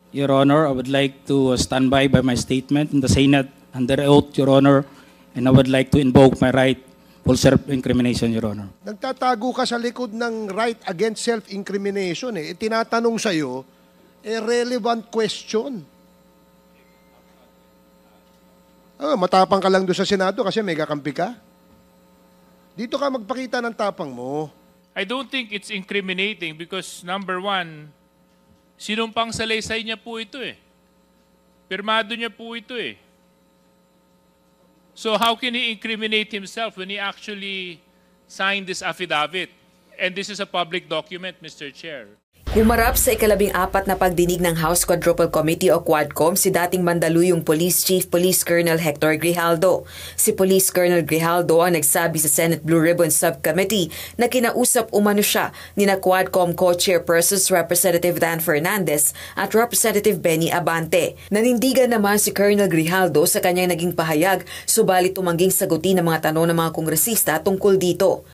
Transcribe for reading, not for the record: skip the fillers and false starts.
Your Honor, I would like to stand by my statement in the Senate under oath, Your Honor, and I would like to invoke my right for self-incrimination, Your Honor. Nagtatago ka sa likod ng right against self-incrimination eh. Tinatanong sa'yo, relevant question. Matapang ka lang doon sa Senado kasi may kakampi ka. Dito ka magpakita ng tapang mo. I don't think it's incriminating because number one, sinumpang salaysay niya po ito eh. Pirmado niya po ito eh. So how can he incriminate himself when he actually signed this affidavit? And this is a public document, Mr. Chair. Humarap sa ika-14 na pagdinig ng House Quadruple Committee o Quadcom si dating Mandaluyong Police Chief Police Colonel Hector Grijaldo. Si Police Colonel Grijaldo ang nagsabi sa Senate Blue Ribbon Subcommittee na kinausap umano siya ni na Quadcom Co-Chairpersons Representative Dan Fernandez at Representative Benny Abante. Nanindigan naman si Colonel Grijaldo sa kanyang naging pahayag, subalit tumangging sagutin ng mga tanong ng mga kongresista tungkol dito.